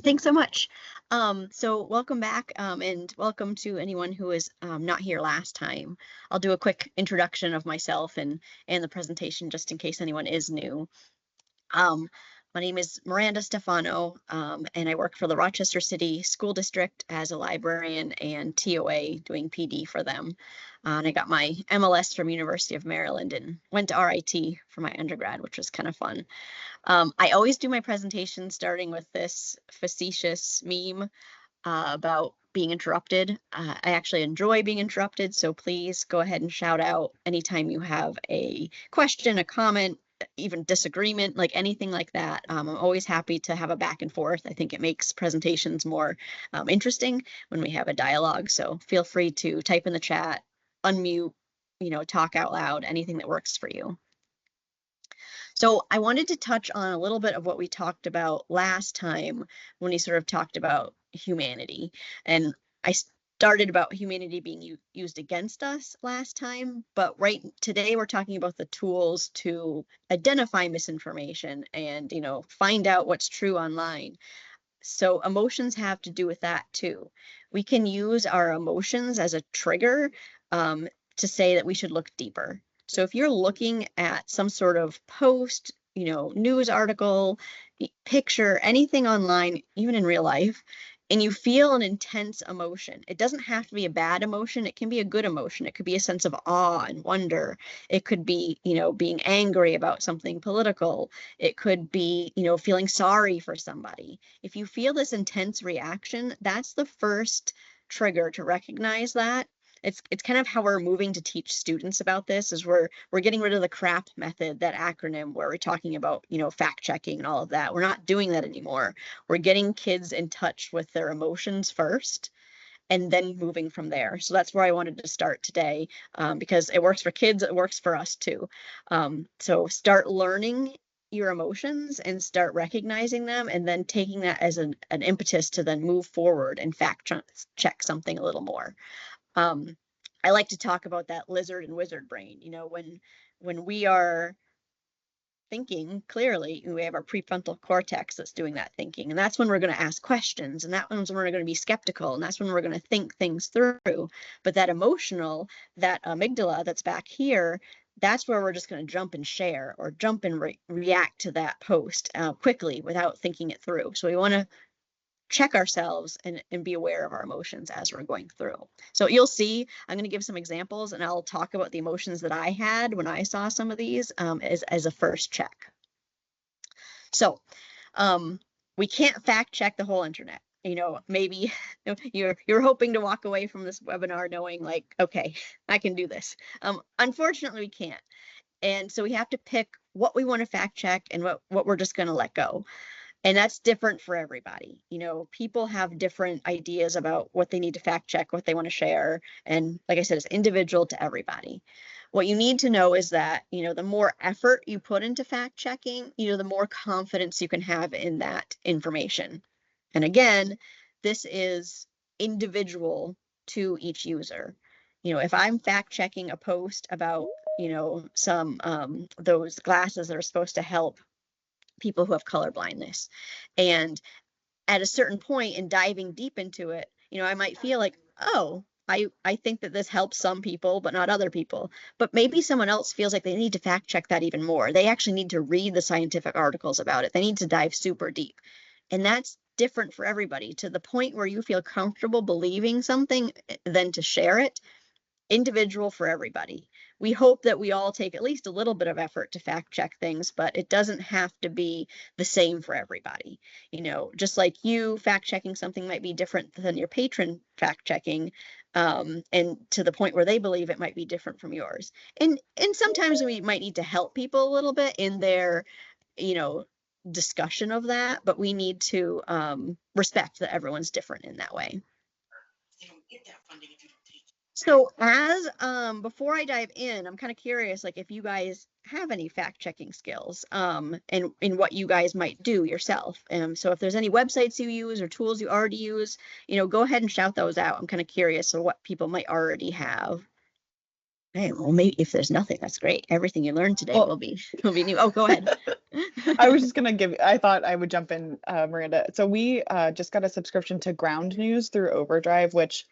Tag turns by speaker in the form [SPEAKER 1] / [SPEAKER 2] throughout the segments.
[SPEAKER 1] Great, thanks so much. So welcome back, and welcome to anyone who was not here last time. I'll do a quick introduction of myself and the presentation just in case anyone is new. My name is Miranda Stefano, and I work for the Rochester City School District as a librarian and TOA doing PD for them. And I got my MLS from University of Maryland and went to RIT for my undergrad, which was kind of fun. I always do my presentation starting with this facetious meme about being interrupted. I actually enjoy being interrupted, so please go ahead and shout out anytime you have a question, a comment, even disagreement, like anything like that. I'm always happy to have a back and forth. I think it makes presentations more interesting when we have a dialogue, so feel free to type in the chat, unmute, talk out loud, anything that works for you. So I wanted to touch on a little bit of what we talked about last time when we sort of talked about humanity. And I started about humanity being used against us last time, but right today we're talking about the tools to identify misinformation and, find out what's true online. So emotions have to do with that too. We can use our emotions as a trigger to say that we should look deeper. So if you're looking at some sort of post, news article, picture, anything online, even in real life, and you feel an intense emotion, it doesn't have to be a bad emotion. It can be a good emotion. It could be a sense of awe and wonder. It could be, being angry about something political. It could be, feeling sorry for somebody. If you feel this intense reaction, that's the first trigger to recognize that. It's kind of how we're moving to teach students about this, is we're getting rid of the CRAP method, that acronym where we're talking about, fact checking and all of that. We're not doing that anymore. We're getting kids in touch with their emotions first and then moving from there. So that's where I wanted to start today, because it works for kids, it works for us too. So start learning your emotions and start recognizing them, and then taking that as an impetus to then move forward and fact check something a little more. I like to talk about that lizard and wizard brain. When we are thinking clearly, we have our prefrontal cortex that's doing that thinking, and that's when we're going to ask questions, and that's when we're going to be skeptical, and that's when we're going to think things through. But that emotional, that amygdala that's back here, that's where we're just going to jump and share, or jump and react to that post quickly without thinking it through. So we want to check ourselves and be aware of our emotions as we're going through. So you'll see, I'm going to give some examples, and I'll talk about the emotions that I had when I saw some of these as a first check. So we can't fact check the whole internet. Maybe you're hoping to walk away from this webinar knowing, like, okay, I can do this. Unfortunately, we can't. And so we have to pick what we want to fact check and what we're just going to let go. And that's different for everybody. People have different ideas about what they need to fact check, what they want to share. And like I said, it's individual to everybody. What you need to know is that, the more effort you put into fact checking, the more confidence you can have in that information. And again, this is individual to each user. If I'm fact checking a post about, some those glasses that are supposed to help people who have color blindness, and at a certain point in diving deep into it, I might feel like, oh, I think that this helps some people but not other people. But maybe someone else feels like they need to fact check that even more. They actually need to read the scientific articles about it. They need to dive super deep, and that's different for everybody, to the point where you feel comfortable believing something then to share it. Individual for everybody. We hope that we all take at least a little bit of effort to fact check things, but it doesn't have to be the same for everybody. Just like you fact checking something might be different than your patron fact checking, and to the point where they believe it might be different from yours. And sometimes we might need to help people a little bit in their, discussion of that, but we need to respect that everyone's different in that way. So before I dive in, I'm kind of curious, like, if you guys have any fact checking skills, and in what you guys might do yourself. So if there's any websites you use or tools you already use, go ahead and shout those out. I'm kind of curious of what people might already have. Okay, well, maybe if there's nothing, that's great. Everything you learned today
[SPEAKER 2] Well,
[SPEAKER 1] will be new. Oh, go ahead.
[SPEAKER 2] I was just gonna I thought I would jump in, Miranda. So we just got a subscription to Ground News through Overdrive, which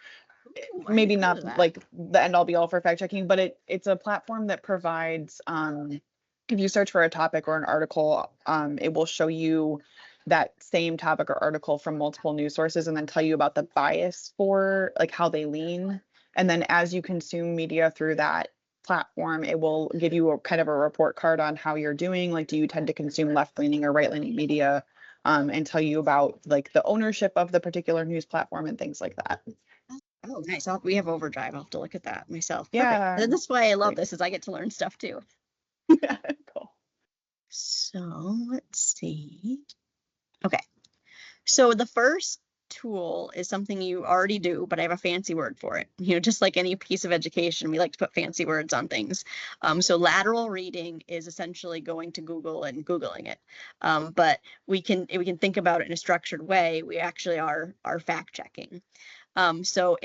[SPEAKER 1] Ooh, I
[SPEAKER 2] maybe
[SPEAKER 1] haven't heard
[SPEAKER 2] not
[SPEAKER 1] of that.
[SPEAKER 2] like the end all be all for fact checking, but it's a platform that provides if you search for a topic or an article, it will show you that same topic or article from multiple news sources and then tell you about the bias for like how they lean. And then as you consume media through that platform, it will give you a kind of a report card on how you're doing. Like, do you tend to consume left-leaning or right-leaning media? And tell you about like the ownership of the particular news platform and things like that.
[SPEAKER 1] Oh, nice. We have Overdrive. I'll have to look at that myself. Perfect.
[SPEAKER 2] Yeah,
[SPEAKER 1] And that's why I love
[SPEAKER 2] great.
[SPEAKER 1] this, is I get to learn stuff too.
[SPEAKER 2] Yeah, cool.
[SPEAKER 1] So let's see. Okay. So the first tool is something you already do, but I have a fancy word for it. Just like any piece of education, we like to put fancy words on things. So lateral reading is essentially going to Google and Googling it. But we can think about it in a structured way. We actually are fact checking. So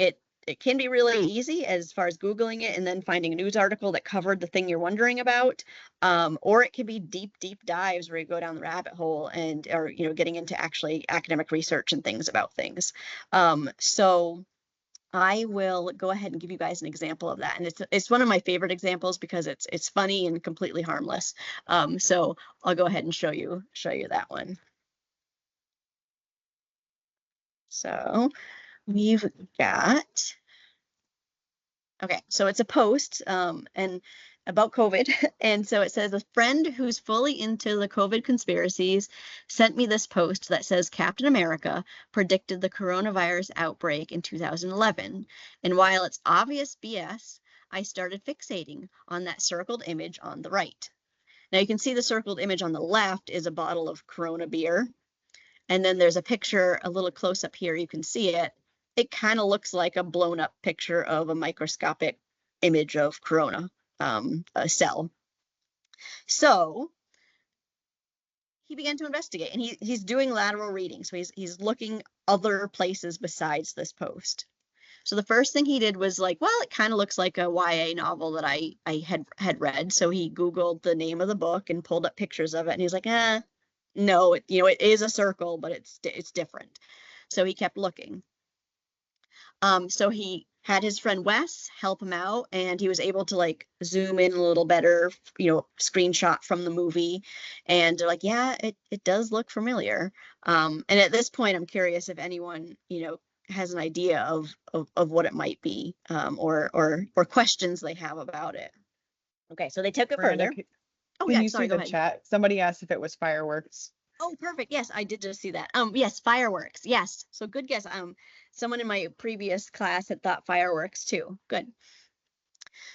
[SPEAKER 1] it can be really easy as far as Googling it and then finding a news article that covered the thing you're wondering about. Or it can be deep dives where you go down the rabbit hole and or getting into actually academic research and things about things. So I will go ahead and give you guys an example of that. And it's one of my favorite examples because it's funny and completely harmless. So I'll go ahead and show you that one. So we've got Okay, so it's a post and about COVID. And so it says, a friend who's fully into the COVID conspiracies sent me this post that says Captain America predicted the coronavirus outbreak in 2011. And while it's obvious BS, I started fixating on that circled image on the right. Now you can see the circled image on the left is a bottle of Corona beer. And then there's a picture a little close up here. You can see it. It kind of looks like a blown up picture of a microscopic image of corona, a cell. So he began to investigate, and he's doing lateral reading. So he's looking other places besides this post. So the first thing he did was like, well, it kind of looks like a YA novel that I had read. So he Googled the name of the book and pulled up pictures of it, and he's like, no, it is a circle, but it's different. So he kept looking. So he had his friend Wes help him out, and he was able to like zoom in a little better, screenshot from the movie, and they're like, yeah, it does look familiar. And at this point, I'm curious if anyone, has an idea of what it might be, or questions they have about it. Okay, so they took it
[SPEAKER 2] Miranda,
[SPEAKER 1] further. Oh
[SPEAKER 2] can
[SPEAKER 1] yeah,
[SPEAKER 2] you see
[SPEAKER 1] sorry, go
[SPEAKER 2] the
[SPEAKER 1] ahead.
[SPEAKER 2] chat? Somebody asked if it was fireworks.
[SPEAKER 1] Oh, perfect. Yes, I did just see that. Yes, fireworks. Yes. So good guess. Someone in my previous class had thought fireworks too. Good.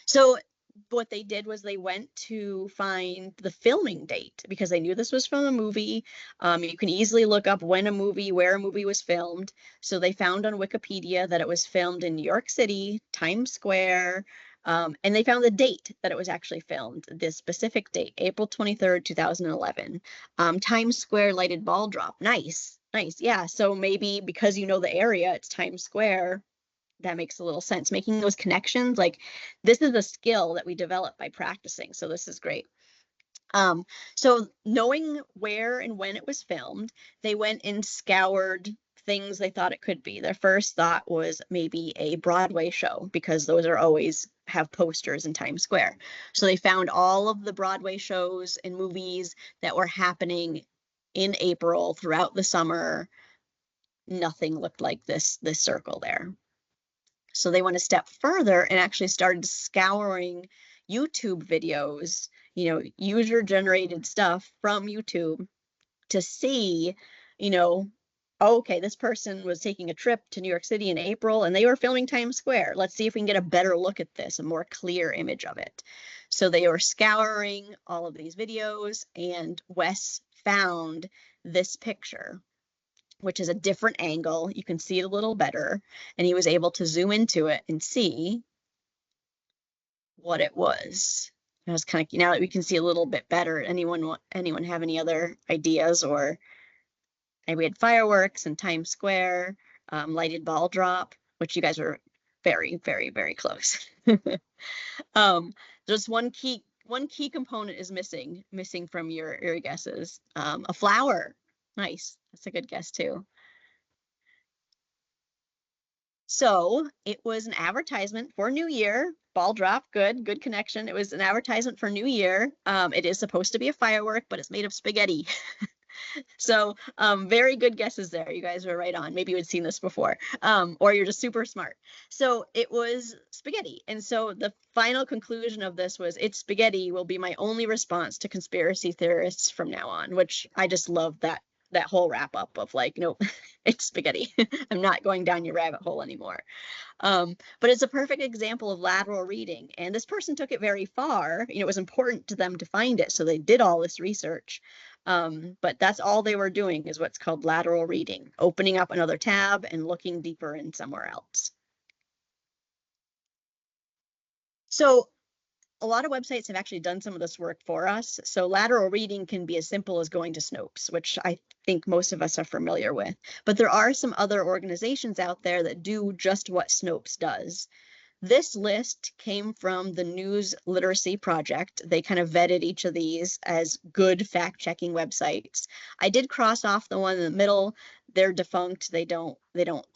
[SPEAKER 1] So what they did was they went to find the filming date because they knew this was from a movie. You can easily look up where a movie was filmed. So they found on Wikipedia that it was filmed in New York City, Times Square, and they found the date that it was actually filmed, this specific date, April 23rd, 2011. Times Square lighted ball drop. Nice, nice. Yeah. So maybe because you know the area, it's Times Square, that makes a little sense. Making those connections, like this is a skill that we develop by practicing. So this is great. So knowing where and when it was filmed, they went and scoured things they thought it could be. Their first thought was maybe a Broadway show because those are always have posters in Times Square. So they found all of the Broadway shows and movies that were happening in April throughout the summer. Nothing looked like this circle there. So they went a step further and actually started scouring YouTube videos, user generated stuff from YouTube to see, you know, okay, this person was taking a trip to New York City in April and they were filming Times Square. Let's see if we can get a better look at this, a more clear image of it. So they were scouring all of these videos, and Wes found this picture, which is a different angle. You can see it a little better. And he was able to zoom into it and see what it was. I was kind of, now that we can see a little bit better, anyone have any other ideas? Or we had fireworks and Times Square, lighted ball drop, which you guys were very, very, very close. Just one key component is missing from your guesses. A flower. Nice. That's a good guess too. So it was an advertisement for New Year. Ball drop, good connection. It was an advertisement for New Year. It is supposed to be a firework, but it's made of spaghetti. So very good guesses there. You guys were right on. Maybe you had seen this before, or you're just super smart. So it was spaghetti. And so the final conclusion of this was, it's spaghetti will be my only response to conspiracy theorists from now on, which I just love that whole wrap up of like, nope, it's spaghetti. I'm not going down your rabbit hole anymore. But it's a perfect example of lateral reading. And this person took it very far. It was important to them to find it. So they did all this research. But that's all they were doing, is what's called lateral reading, opening up another tab and looking deeper in somewhere else. So a lot of websites have actually done some of this work for us. So lateral reading can be as simple as going to Snopes, which I think most of us are familiar with. But there are some other organizations out there that do just what Snopes does. This list came from the News Literacy Project. They kind of vetted each of these as good fact-checking websites. I did cross off the one in the middle. They're defunct. They don't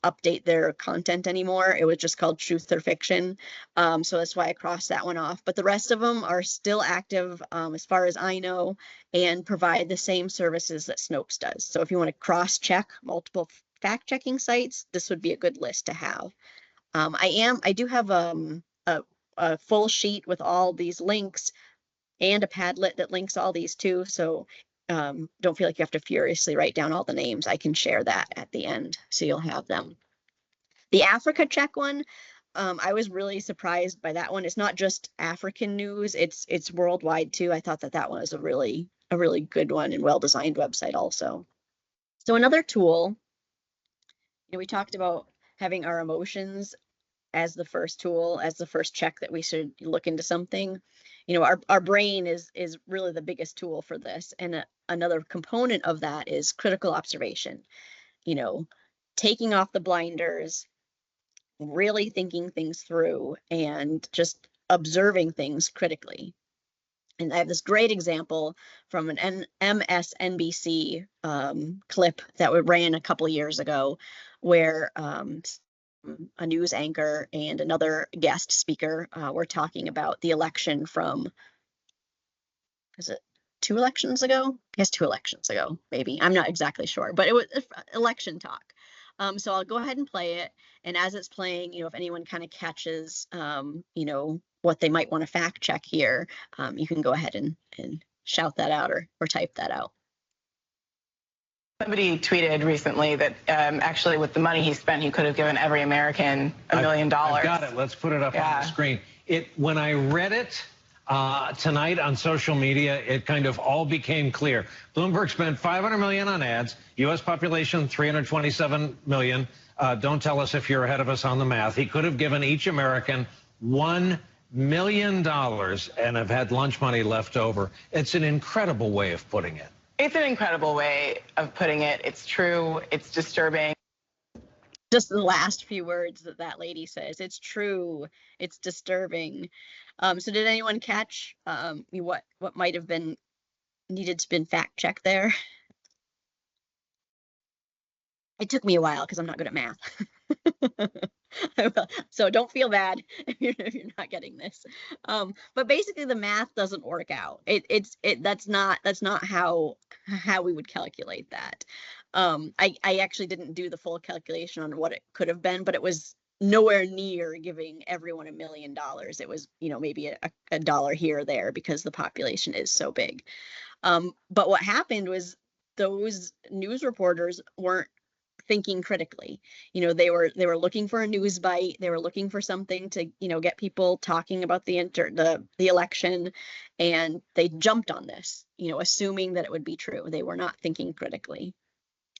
[SPEAKER 1] update their content anymore. It was just called Truth or Fiction. So that's why I crossed that one off. But the rest of them are still active, as far as I know, and provide the same services that Snopes does. So if you want to cross-check multiple fact-checking sites, this would be a good list to have. I do have a full sheet with all these links and a Padlet that links all these too. So don't feel like you have to furiously write down all the names. I can share that at the end, so you'll have them. The Africa Check one, I was really surprised by that one. It's not just African news, it's worldwide too. I thought that one was a really good one and well-designed website also. So another tool, we talked about having our emotions as the first tool, as the first check that we should look into something. Our brain is really the biggest tool for this. And another component of that is critical observation, taking off the blinders, really thinking things through, and just observing things critically. And I have this great example from an MSNBC clip that ran a couple of years ago, where a news anchor and another guest speaker were talking about the election from, is it 2 elections ago? I guess 2 elections ago, maybe. I'm not exactly sure, but it was election talk. So I'll go ahead and play it. And as it's playing, if anyone kind of catches, what they might want to fact check here, you can go ahead and shout that out or type that out.
[SPEAKER 3] Somebody tweeted recently that actually with the money he spent, he could have given every American $1 million.
[SPEAKER 4] I've got it. Let's put it up on the screen. When I read it tonight on social media, it kind of all became clear. Bloomberg spent $500 million on ads. U.S. population 327 million. Don't tell us if you're ahead of us on the math. He could have given each American $1 million and have had lunch money left over. It's an incredible way of putting it.
[SPEAKER 3] It's an incredible way of putting it. It's true. It's disturbing.
[SPEAKER 1] Just the last few words that lady says. It's true. It's disturbing. So did anyone catch what might have been needed to been fact checked there? It took me a while because I'm not good at math. So don't feel bad if you're not getting this. But basically the math doesn't work out. That's not how we would calculate that. I actually didn't do the full calculation on what it could have been, but it was nowhere near giving everyone $1 million. It was, maybe a dollar here or there because the population is so big. But what happened was those news reporters weren't thinking critically. They were looking for a news bite. They were looking for something to, get people talking about the election, and they jumped on this, assuming that it would be true. They were not thinking critically.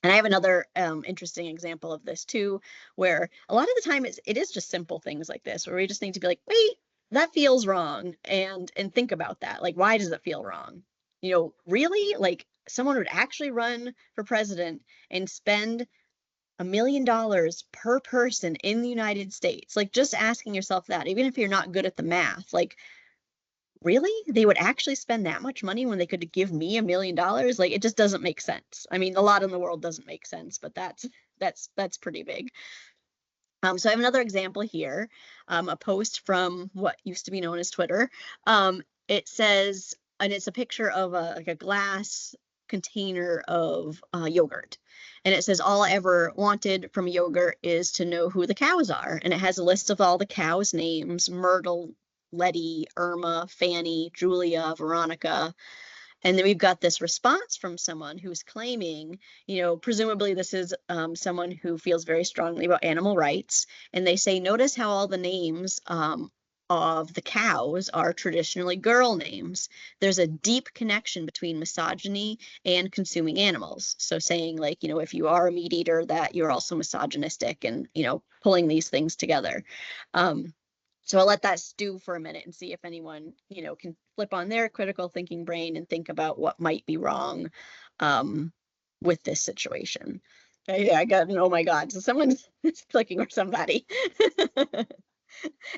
[SPEAKER 1] And I have another interesting example of this too, where a lot of the time it is just simple things like this, where we just need to be like, wait, that feels wrong, and think about that. Like, why does it feel wrong? Really, like someone would actually run for president and spend $1 million per person in the United States. Like, just asking yourself that, even if you're not good at the math, like, really? They would actually spend that much money when they could give me $1 million? Like, it just doesn't make sense. I mean, a lot in the world doesn't make sense, but that's pretty big. So I have another example here, a post from what used to be known as Twitter. It says, and it's a picture of like a glass container of yogurt. And it says, all I ever wanted from yogurt is to know who the cows are. And it has a list of all the cows' names: Myrtle, Letty, Irma, Fanny, Julia, Veronica. And then we've got this response from someone who's claiming, presumably this is someone who feels very strongly about animal rights. And they say, notice how all the names of the cows are traditionally girl names. There's a deep connection between misogyny and consuming animals. So saying, like, if you are a meat eater, that you're also misogynistic, and, pulling these things together. So I'll let that stew for a minute and see if anyone, can flip on their critical thinking brain and think about what might be wrong with this situation. Yeah, I got, oh my God. So someone's clicking, or somebody.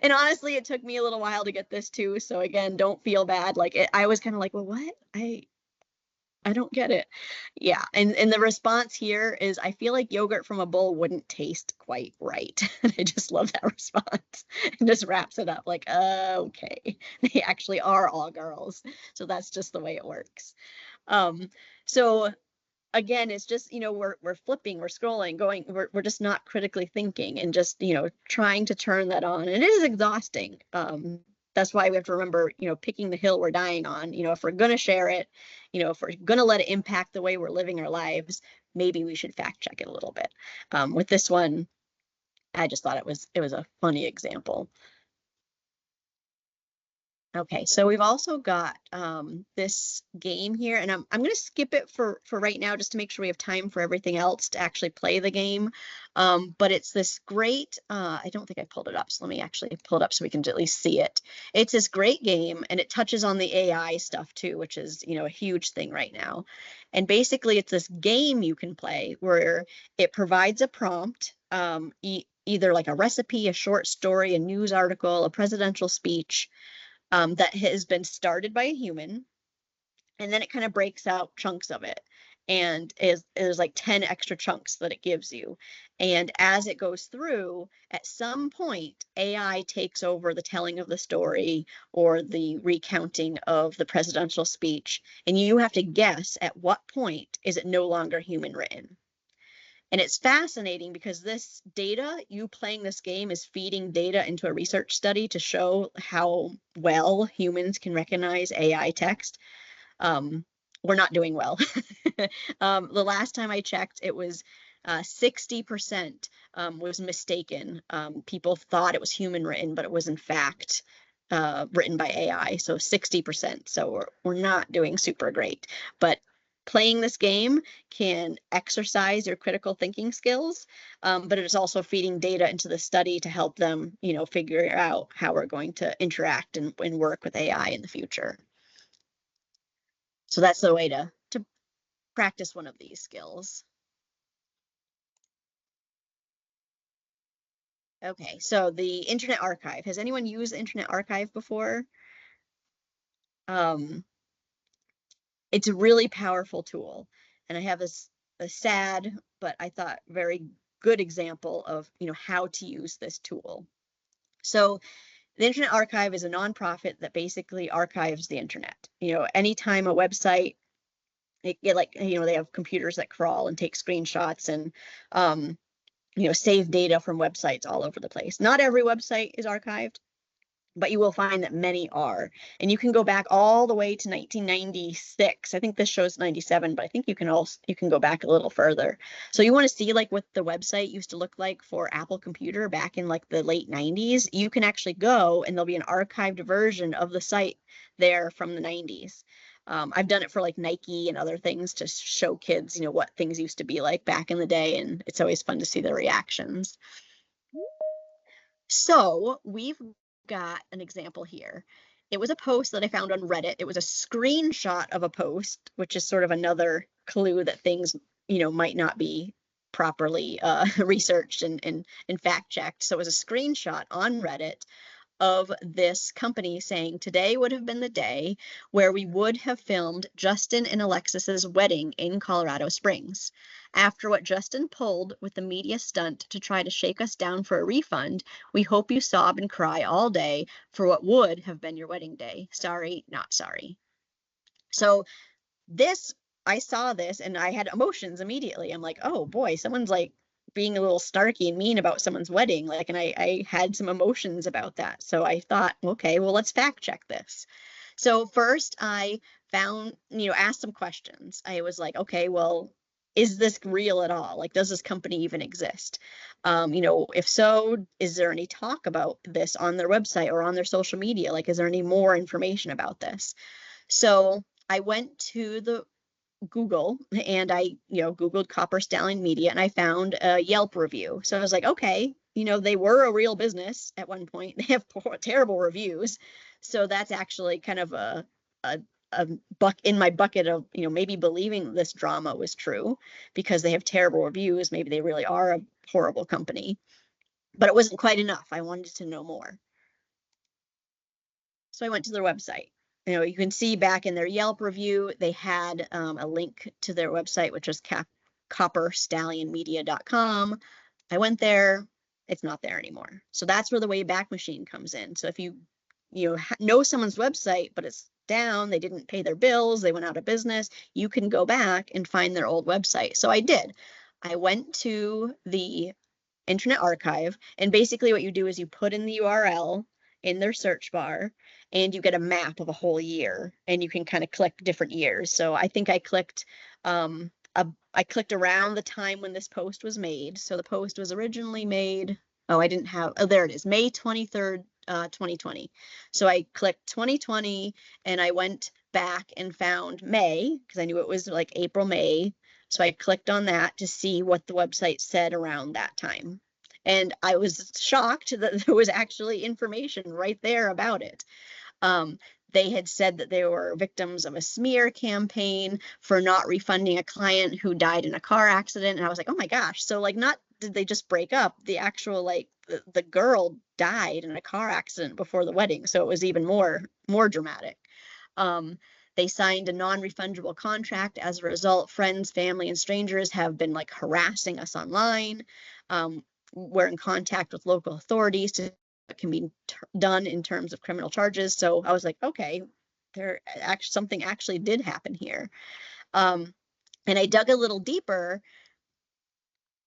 [SPEAKER 1] And honestly, it took me a little while to get this too. So again, don't feel bad. Like, I was kind of like, well, what? I don't get it. Yeah. And the response here is, I feel like yogurt from a bowl wouldn't taste quite right. And I just love that response. And just wraps it up like, okay, they actually are all girls. So that's just the way it works. So again, it's just, we're flipping, we're scrolling, we're just not critically thinking, and just, trying to turn that on. And it is exhausting. That's why we have to remember, picking the hill we're dying on. If we're going to share it, if we're going to let it impact the way we're living our lives, maybe we should fact check it a little bit. With this one, I just thought it was a funny example. Okay, so we've also got this game here, and I'm going to skip it for right now, just to make sure we have time for everything else to actually play the game. But it's this great, I don't think I pulled it up, so let me actually pull it up so we can at least see it. It's this great game, and it touches on the AI stuff too, which is, a huge thing right now. And basically, it's this game you can play where it provides a prompt, either like a recipe, a short story, a news article, a presidential speech, that has been started by a human, and then it kind of breaks out chunks of it, and there's like 10 extra chunks that it gives you. And as it goes through, at some point, AI takes over the telling of the story or the recounting of the presidential speech, and you have to guess at what point is it no longer human written. And it's fascinating because this data, you playing this game, is feeding data into a research study to show how well humans can recognize AI text. We're not doing well. The last time I checked, it was 60% was mistaken. People thought it was human written, but it was in fact written by AI. So 60%. So we're not doing super great. But playing this game can exercise your critical thinking skills, but it is also feeding data into the study to help them, figure out how we're going to interact and work with AI in the future. So that's the way to practice one of these skills. Okay, so the Internet Archive. Has anyone used the Internet Archive before? It's a really powerful tool, and I have a sad, but I thought very good example of, how to use this tool. So the Internet Archive is a nonprofit that basically archives the internet. Anytime a website, they have computers that crawl and take screenshots and save data from websites all over the place. Not every website is archived, but you will find that many are. And you can go back all the way to 1996. I think this shows 97, but I think you can go back a little further. So you want to see like what the website used to look like for Apple Computer back in like the late 90s. You can actually go, and there'll be an archived version of the site there from the 90s. I've done it for like Nike and other things to show kids, what things used to be like back in the day, and it's always fun to see their reactions. So we've got an example here. It was a post that I found on Reddit. It was a screenshot of a post, which is sort of another clue that things, might not be properly researched and fact checked. So it was a screenshot on Reddit of this company saying today would have been the day where we would have filmed Justin and Alexis's wedding in Colorado Springs. After what Justin pulled with the media stunt to try to shake us down for a refund, we hope you sob and cry all day for what would have been your wedding day. Sorry, not sorry. So I saw this and I had emotions immediately. I'm like, oh boy, someone's like being a little snarky and mean about someone's wedding. Like, and I had some emotions about that. So I thought, okay, well, let's fact check this. So first I found, asked some questions. I was like, okay, well, is this real at all? Like, does this company even exist? If so, is there any talk about this on their website or on their social media? Like, is there any more information about this? So I went to the Google and I, Googled Copper Stallion Media and I found a Yelp review. So I was like, okay, they were a real business at one point. They have terrible reviews. So that's actually kind of a buck in my bucket of, maybe believing this drama was true because they have terrible reviews. Maybe they really are a horrible company, but it wasn't quite enough. I wanted to know more. So I went to their website. You can see back in their Yelp review, they had a link to their website, which was copperstallionmedia.com. I went there. It's not there anymore. So that's where the Wayback Machine comes in. So if you know someone's website, but it's down, they didn't pay their bills, they went out of business, you can go back and find their old website. So I did. I went to the Internet Archive, and basically what you do is you put in the URL in their search bar and you get a map of a whole year and you can kind of click different years. So I think I clicked I clicked around the time when this post was made. So the post was originally made, there it is, May 23rd, 2020. So I clicked 2020 and I went back and found May because I knew it was like April, May. So I clicked on that to see what the website said around that time. And I was shocked that there was actually information right there about it. They had said that they were victims of a smear campaign for not refunding a client who died in a car accident. And I was like, oh my gosh. So like, not did they just break up? The actual, like the girl died in a car accident before the wedding. So it was even more dramatic. They signed a non-refundable contract. As a result, friends, family, and strangers have been like harassing us online. We're in contact with local authorities to what can be done in terms of criminal charges. So I was like, okay, something actually did happen here. And I dug a little deeper,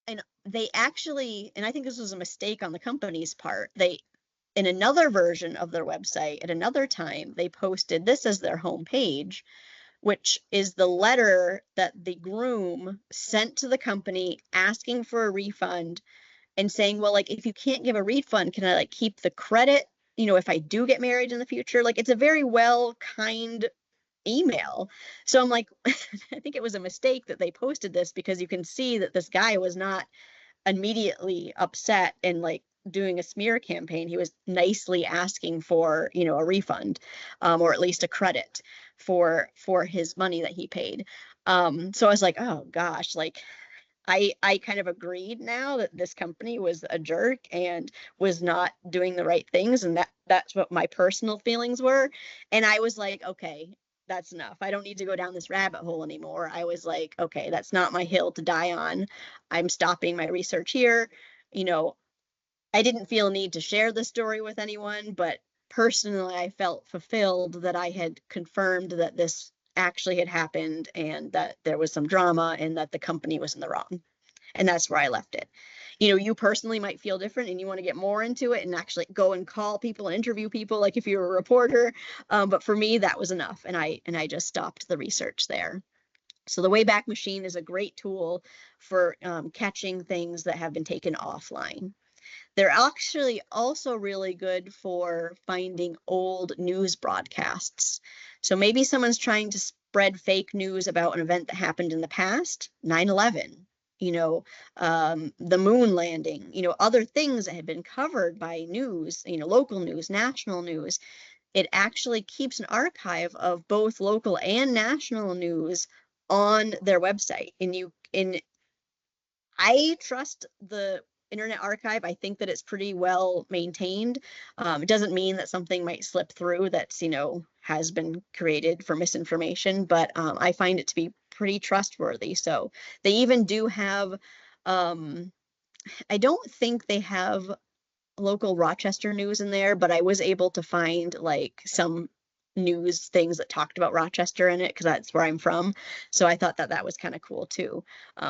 [SPEAKER 1] and they actually, and I think this was a mistake on the company's part, in another version of their website at another time, they posted this as their homepage, which is the letter that the groom sent to the company asking for a refund and saying, well, like, if you can't give a refund, can I like keep the credit, if I do get married in the future? Like, it's a very kind email. So I'm like, I think it was a mistake that they posted this because you can see that this guy was not immediately upset and like doing a smear campaign. He was nicely asking for, a refund, or at least a credit for his money that he paid. So I was like, oh gosh, like I kind of agreed now that this company was a jerk and was not doing the right things, and that's what my personal feelings were. And I was like, okay, that's enough. I don't need to go down this rabbit hole anymore. I was like, okay, that's not my hill to die on. I'm stopping my research here. I didn't feel a need to share the story with anyone, but personally, I felt fulfilled that I had confirmed that this actually had happened and that there was some drama and that the company was in the wrong. And that's where I left it. You personally might feel different and you want to get more into it and actually go and call people and interview people, like if you're a reporter. But for me, that was enough. And I just stopped the research there. So the Wayback Machine is a great tool for catching things that have been taken offline. They're actually also really good for finding old news broadcasts. So maybe someone's trying to spread fake news about an event that happened in the past, 9/11, the moon landing, other things that had been covered by news, local news, national news. It actually keeps an archive of both local and national news on their website. And I trust the Internet Archive. I think that it's pretty well maintained. It doesn't mean that something might slip through that's, has been created for misinformation, but I find it to be pretty trustworthy. So they even do have, I don't think they have local Rochester news in there, but I was able to find like some news things that talked about Rochester in it because that's where I'm from. So I thought that that was kind of cool too.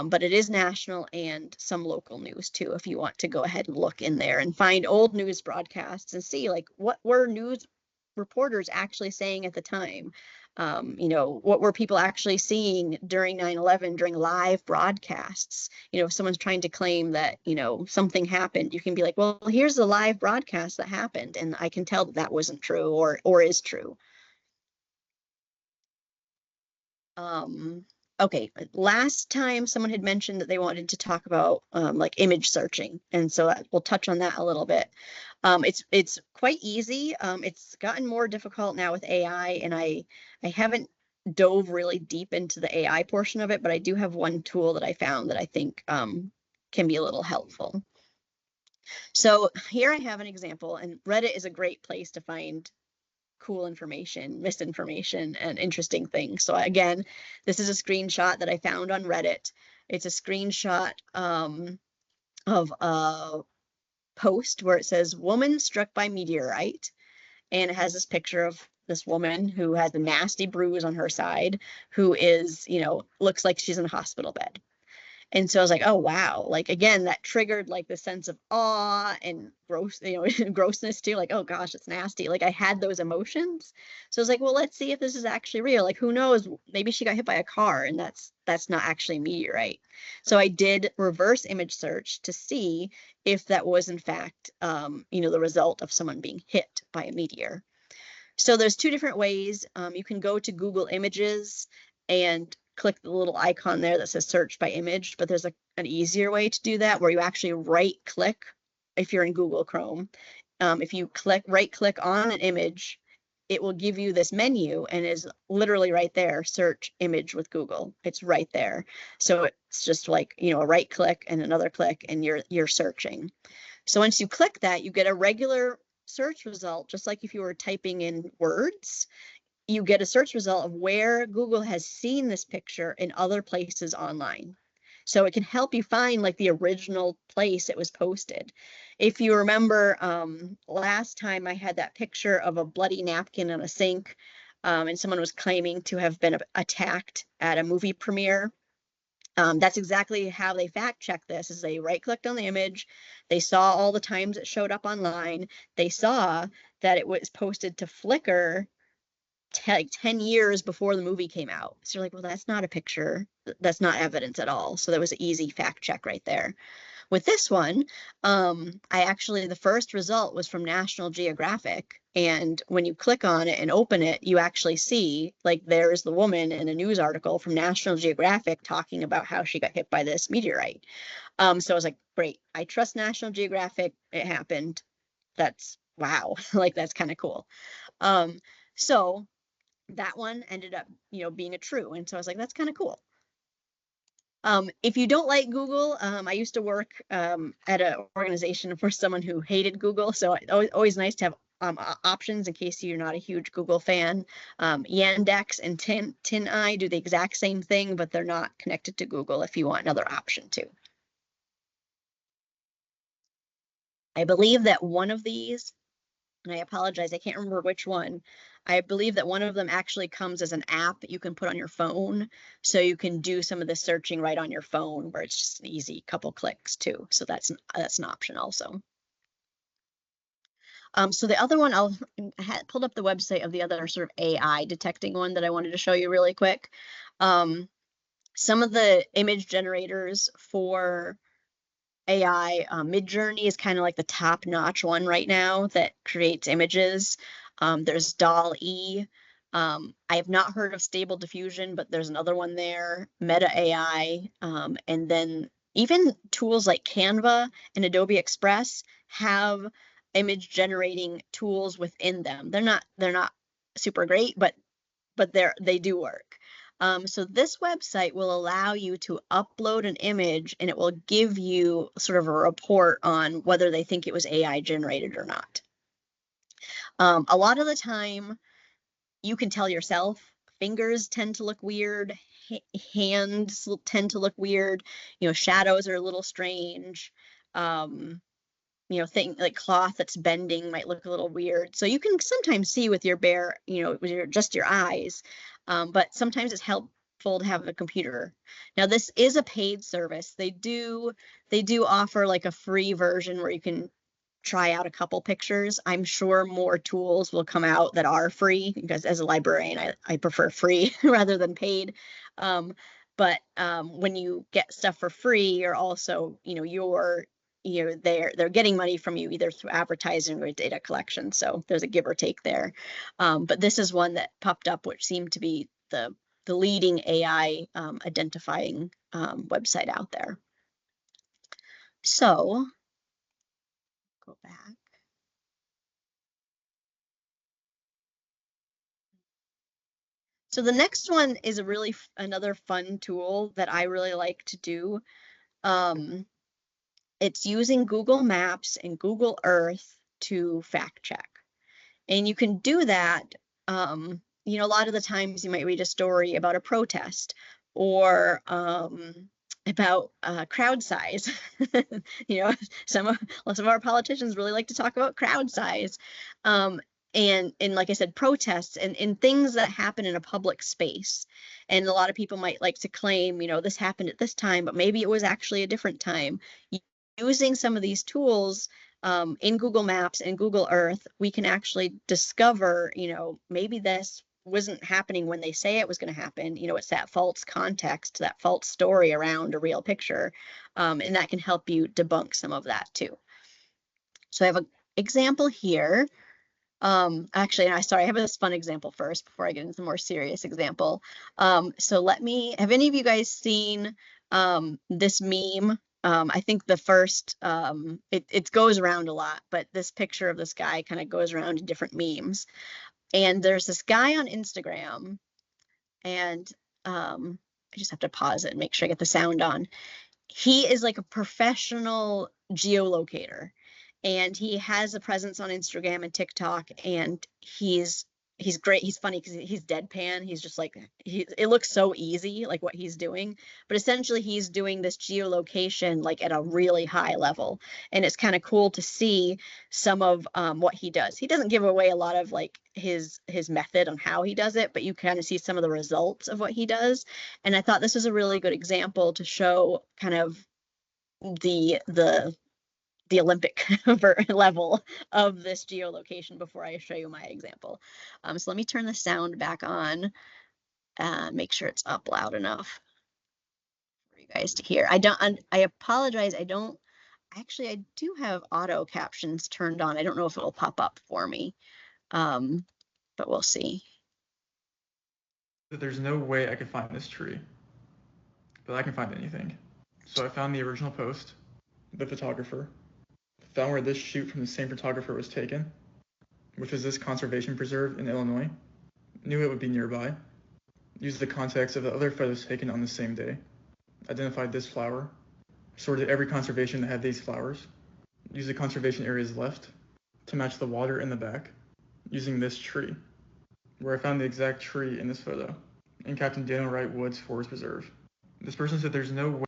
[SPEAKER 1] But it is national and some local news too, if you want to go ahead and look in there and find old news broadcasts and see like what were news reporters actually saying at the time. What were people actually seeing during 9/11 during live broadcasts? If someone's trying to claim that, something happened, you can be like, well, here's the live broadcast that happened, and I can tell that that wasn't true or is true. Okay, last time someone had mentioned that they wanted to talk about like image searching, and so we'll touch on that a little bit. It's quite easy. It's gotten more difficult now with AI, and I haven't dove really deep into the AI portion of it, but I do have one tool that I found that I think can be a little helpful. So here I have an example, and Reddit is a great place to find cool information, misinformation, and interesting things. So again, this is a screenshot that I found on Reddit. It's a screenshot of a post where it says "woman struck by meteorite," and it has this picture of this woman who has a nasty bruise on her side, who is, looks like she's in a hospital bed. And so I was like, oh, wow. Like, again, that triggered like the sense of awe and gross, grossness too. Like, oh gosh, it's nasty. Like I had those emotions. So I was like, well, let's see if this is actually real. Like, who knows? Maybe she got hit by a car and that's not actually a meteorite. So I did reverse image search to see if that was in fact, the result of someone being hit by a meteor. So there's two different ways. You can go to Google Images and click the little icon there that says search by image, but there's an easier way to do that where you actually right click if you're in Google Chrome. If you right click on an image, it will give you this menu and is literally right there, search image with Google. It's right there. So it's just like, a right click and another click and you're searching. So once you click that, you get a regular search result, just like if you were typing in words. You get a search result of where Google has seen this picture in other places online. So it can help you find like the original place it was posted. If you remember, last time I had that picture of a bloody napkin on a sink, and someone was claiming to have been attacked at a movie premiere. That's exactly how they fact check this, is they right clicked on the image, they saw all the times it showed up online, they saw that it was posted to Flickr like 10 years before the movie came out. So you're like, well, that's not a picture. That's not evidence at all. So that was an easy fact check right there. With this one, the first result was from National Geographic. And when you click on it and open it, you actually see like there's the woman in a news article from National Geographic talking about how she got hit by this meteorite. So I was like, great, I trust National Geographic. It happened. That's wow. Like that's kind of cool. So that one ended up, being a true. And so I was like, that's kind of cool. If you don't like Google, I used to work at an organization for someone who hated Google. So always nice to have options in case you're not a huge Google fan. Yandex and TinEye do the exact same thing, but they're not connected to Google if you want another option too. I believe that one of these, and I apologize, I can't remember which one. I believe that one of them actually comes as an app that you can put on your phone. So you can do some of the searching right on your phone where it's just an easy couple clicks too. So that's an option also. So the other one, I had pulled up the website of the other sort of AI detecting one that I wanted to show you really quick. Some of the image generators for AI, Midjourney is kind of like the top-notch one right now that creates images. There's DALL-E. I have not heard of Stable Diffusion, but there's another one there, Meta AI, and then even tools like Canva and Adobe Express have image generating tools within them. They're not super great, but they do work. So this website will allow you to upload an image, and it will give you sort of a report on whether they think it was AI generated or not. A lot of the time, you can tell yourself. Fingers tend to look weird. Hands tend to look weird. Shadows are a little strange. Thing like cloth that's bending might look a little weird. So you can sometimes see with your bare, with just your eyes. But sometimes it's helpful to have a computer. Now, this is a paid service. They do offer like a free version where you can try out a couple pictures. I'm sure more tools will come out that are free, because as a librarian, I prefer free rather than paid. But when you get stuff for free, you're also, they're getting money from you either through advertising or data collection. So there's a give or take there. But this is one that popped up, which seemed to be the leading AI identifying website out there. So go back. So the next one is a really another fun tool that I really like to do. It's using Google Maps and Google Earth to fact check. And you can do that. A lot of the times you might read a story about a protest or about crowd size. Some of our politicians really like to talk about crowd size. And like I said, protests and things that happen in a public space. And a lot of people might like to claim, this happened at this time, but maybe it was actually a different time. Using some of these tools in Google Maps and Google Earth, we can actually discover, maybe this wasn't happening when they say it was going to happen. It's that false context, that false story around a real picture. And that can help you debunk some of that too. So I have an example here. Actually, I have this fun example first before I get into the more serious example. So have any of you guys seen this meme? I think the first, it goes around a lot, but this picture of this guy kind of goes around in different memes. And there's this guy on Instagram, and I just have to pause it and make sure I get the sound on. He is like a professional geolocator, and he has a presence on Instagram and TikTok, and he's great. He's funny because he's deadpan. He's just like, it looks so easy, like what he's doing, but essentially he's doing this geolocation like at a really high level. And it's kind of cool to see some of what he does. He doesn't give away a lot of like his method on how he does it, but you kind of see some of the results of what he does. And I thought this was a really good example to show kind of the Olympic level of this geolocation before I show you my example. So let me turn the sound back on and make sure it's up loud enough for you guys to hear. I apologize. I do have auto captions turned on. I don't know if it'll pop up for me, but we'll see.
[SPEAKER 5] There's no way I could find this tree, but I can find anything. So I found the original post, the photographer, found where this shoot from the same photographer was taken, which was this conservation preserve in Illinois, knew it would be nearby, used the context of the other photos taken on the same day, identified this flower, sorted every conservation that had these flowers, used the conservation areas left to match the water in the back, using this tree, where I found the exact tree in this photo, in Captain Daniel Wright Woods Forest Preserve. This person said there's no way.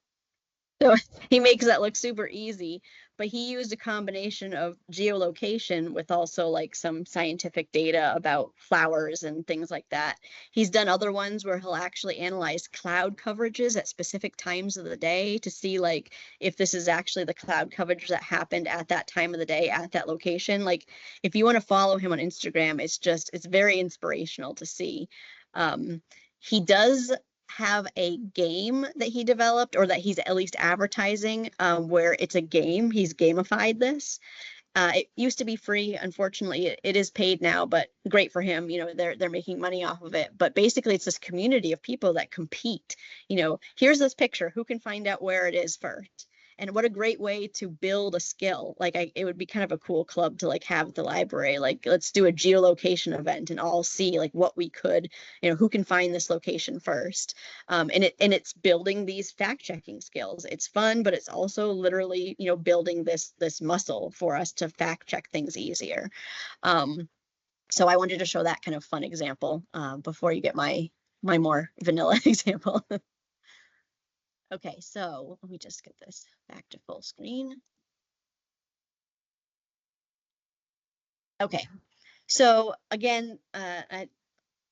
[SPEAKER 1] So he makes that look super easy, but he used a combination of geolocation with also like some scientific data about flowers and things like that. He's done other ones where he'll actually analyze cloud coverages at specific times of the day to see like if this is actually the cloud coverage that happened at that time of the day at that location. Like if you want to follow him on Instagram, it's very inspirational to see. He does have a game that he developed, or that he's at least advertising, where it's a game. He's gamified this. It used to be free. Unfortunately, it is paid now, but great for him. They're making money off of it. But basically, it's this community of people that compete. Here's this picture. Who can find out where it is first? And what a great way to build a skill. Like it would be kind of a cool club to like have at the library. Like let's do a geolocation event and all see like what we could, who can find this location first. And it's building these fact checking skills. It's fun, but it's also literally, building this muscle for us to fact check things easier. So I wanted to show that kind of fun example before you get my more vanilla example. Okay, so let me just get this back to full screen. Okay, so again, I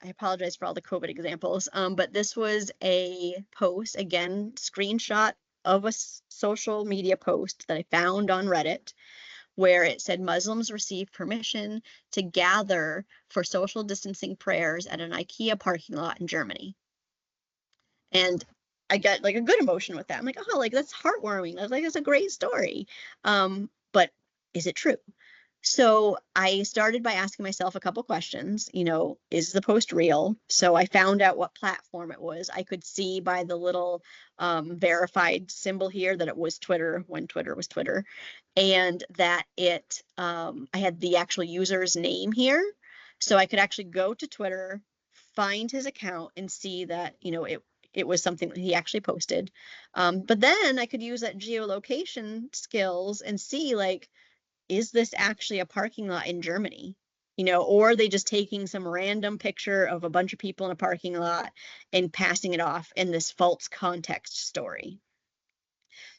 [SPEAKER 1] apologize for all the COVID examples, but this was a post, again, screenshot of a social media post that I found on Reddit, where it said Muslims receive permission to gather for social distancing prayers at an IKEA parking lot in Germany. And I got like a good emotion with that. I'm like, oh, like that's heartwarming. That's a great story. But is it true? So I started by asking myself a couple questions. Is the post real? So I found out what platform it was. I could see by the little verified symbol here that it was Twitter when Twitter was Twitter, and that I had the actual user's name here. So I could actually go to Twitter, find his account, and see that, it was something that he actually posted. But then I could use that geolocation skills and see, like, is this actually a parking lot in Germany? Or are they just taking some random picture of a bunch of people in a parking lot and passing it off in this false context story?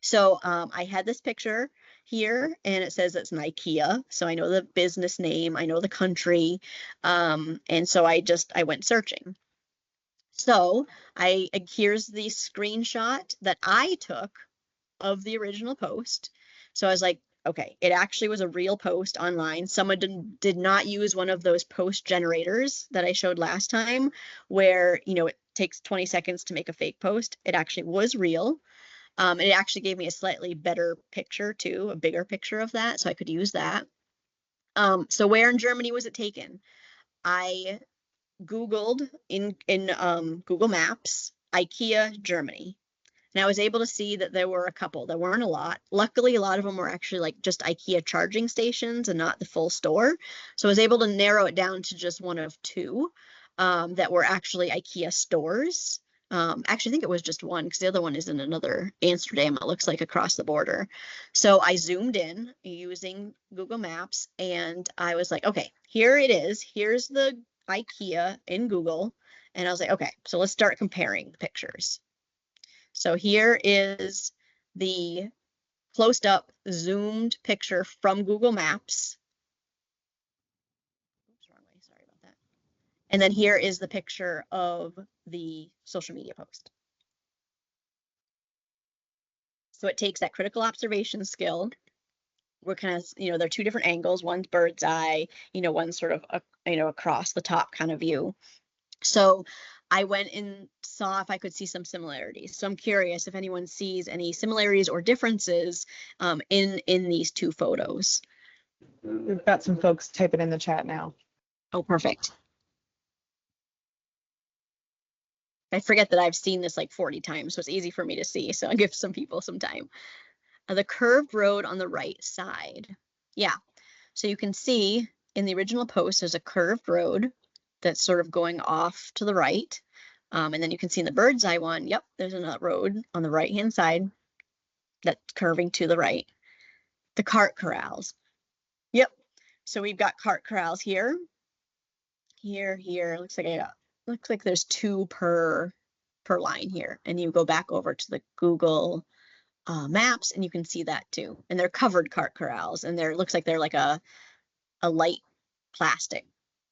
[SPEAKER 1] So I had this picture here, and it says it's an IKEA. So I know the business name, I know the country. And so I went searching. So here's the screenshot that I took of the original post. So I was like, okay, it actually was a real post online. Someone did not use one of those post generators that I showed last time, where, it takes 20 seconds to make a fake post. It actually was real. And it actually gave me a slightly better picture too, a bigger picture of that, so I could use that. So where in Germany was it taken? I Googled in Google Maps, IKEA, Germany. And I was able to see that there were a couple. There weren't a lot. Luckily, a lot of them were actually like just IKEA charging stations and not the full store. So I was able to narrow it down to just one of two that were actually IKEA stores. Actually, I think it was just one because the other one is in another Amsterdam, it looks like, across the border. So I zoomed in using Google Maps, and I was like, okay, here it is. Here's the IKEA in Google. And I was like, okay, so let's start comparing the pictures. So here is the closed up zoomed picture from Google Maps. Oops, wrong way, sorry about that. And then here is the picture of the social media post. So it takes that critical observation skill. We're kind of, they're two different angles. One's bird's eye, one's sort of, across the top kind of view. So I went and saw if I could see some similarities. So I'm curious if anyone sees any similarities or differences in these two photos.
[SPEAKER 2] We've got some folks typing in the chat now.
[SPEAKER 1] Oh, perfect. I forget that I've seen this like 40 times, so it's easy for me to see. So I'll give some people some time. The curved road on the right side. Yeah. So you can see in the original post, there's a curved road that's sort of going off to the right. And then you can see in the bird's eye one, yep, there's another road on the right-hand side that's curving to the right. The cart corrals. Yep. So we've got cart corrals here. Here. Looks like there's two per line here. And you go back over to the Google Maps and you can see that too. And they're covered cart corrals, and looks like they're like a light plastic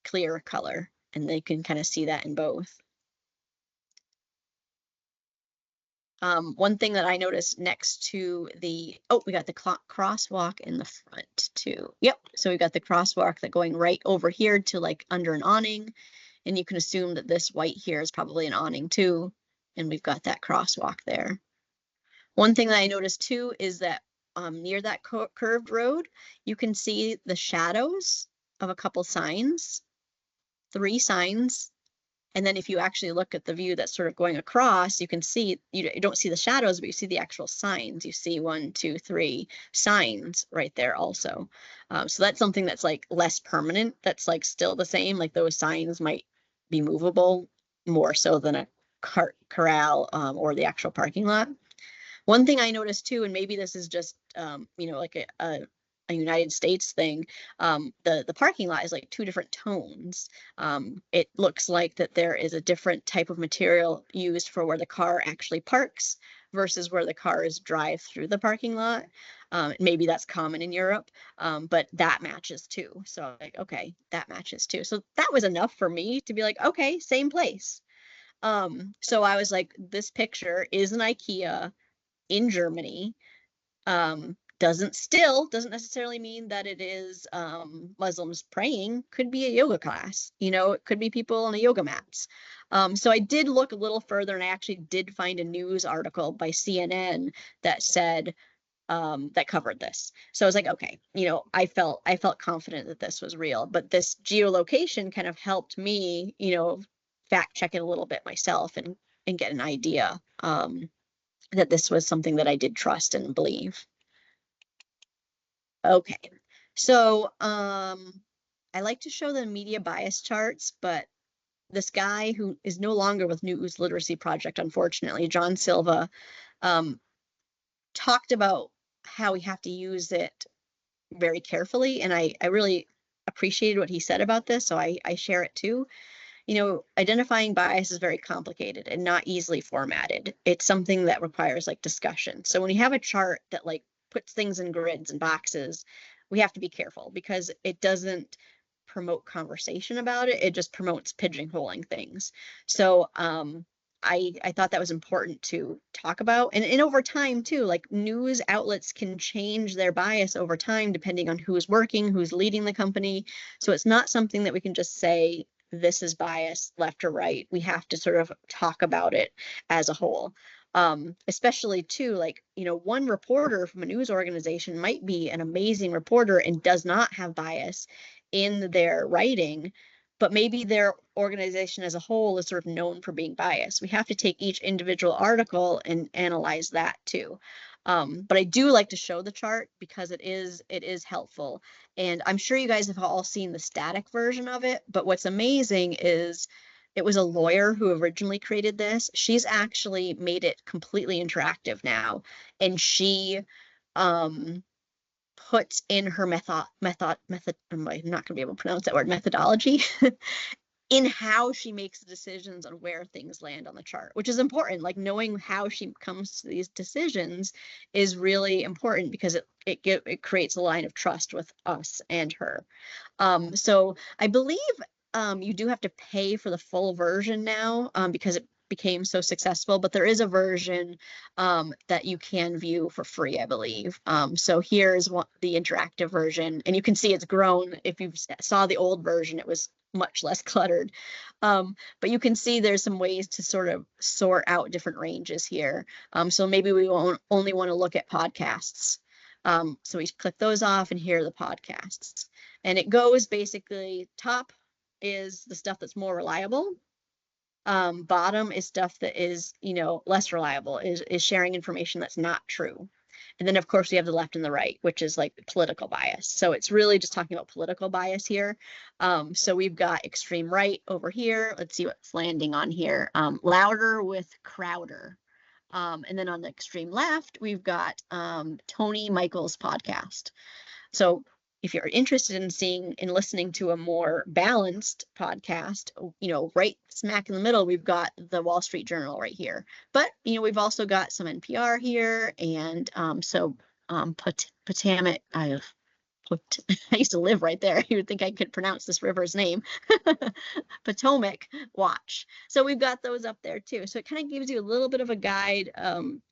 [SPEAKER 1] clear color, and they can kind of see that in both. One thing that I noticed next to we got the crosswalk in the front too. Yep. So we got the crosswalk that going right over here to like under an awning, and you can assume that this white here is probably an awning too. And we've got that crosswalk there. One thing that I noticed too is that near that curved road, you can see the shadows of a couple signs, 3 signs And then if you actually look at the view that's sort of going across, you can see, you don't see the shadows, but you see the actual signs. You see 1, 2, 3 signs right there also. So that's something that's like less permanent. That's like still the same. Like those signs might be movable more so than a corral or the actual parking lot. One thing I noticed too, and maybe this is just like a United States thing, the parking lot is like 2 different tones. It looks like that there is a different type of material used for where the car actually parks versus where the cars drive through the parking lot. Maybe that's common in Europe, but that matches too. So like, okay, that matches too. So that was enough for me to be like, okay, same place. So I was like, this picture is an IKEA in Germany. Doesn't necessarily mean that it is Muslims praying. Could be a yoga class, it could be people on a yoga mats. So I did look a little further, and I actually did find a news article by CNN that said that covered this. So I was like, okay, I felt confident that this was real, but this geolocation kind of helped me, fact check it a little bit myself and get an idea that this was something that I did trust and believe. Okay, so I like to show the media bias charts, but this guy who is no longer with News Literacy Project, unfortunately, John Silva, talked about how we have to use it very carefully, and I really appreciated what he said about this, so I share it too. Identifying bias is very complicated and not easily formatted. It's something that requires like discussion. So when you have a chart that like puts things in grids and boxes, we have to be careful because it doesn't promote conversation about it. It just promotes pigeonholing things. So I thought that was important to talk about. And over time too, like news outlets can change their bias over time depending on who's working, who's leading the company. So it's not something that we can just say this is bias left or right. We have to sort of talk about it as a whole. Especially too, like, one reporter from a news organization might be an amazing reporter and does not have bias in their writing, but maybe their organization as a whole is sort of known for being biased. We have to take each individual article and analyze that too. But I do like to show the chart because it is helpful. And I'm sure you guys have all seen the static version of it, but what's amazing is it was a lawyer who originally created this. She's actually made it completely interactive now. And she puts in her method, I'm not going to be able to pronounce that word, methodology, in how she makes the decisions on where things land on the chart, which is important. Like knowing how she comes to these decisions is really important because it creates a line of trust with us and her. So I believe you do have to pay for the full version now because it became so successful, but there is a version that you can view for free, I believe. So here's the interactive version, and you can see it's grown. If you saw the old version, it was much less cluttered. But you can see there's some ways to sort of sort out different ranges here. So maybe we won't only want to look at podcasts. So we click those off, and here are the podcasts. And it goes basically, top is the stuff that's more reliable. Bottom is stuff that is, less reliable, is sharing information that's not true. And then of course we have the left and the right, which is like political bias. So it's really just talking about political bias here. So we've got extreme right over here. Let's see what's landing on here. Louder with Crowder. And then on the extreme left, we've got Tony Michael's podcast. So if you're interested in listening to a more balanced podcast, right smack in the middle, we've got the Wall Street Journal right here. But, we've also got some NPR here. And Potomac, I used to live right there. You would think I could pronounce this river's name. Potomac Watch. So we've got those up there too. So it kind of gives you a little bit of a guide.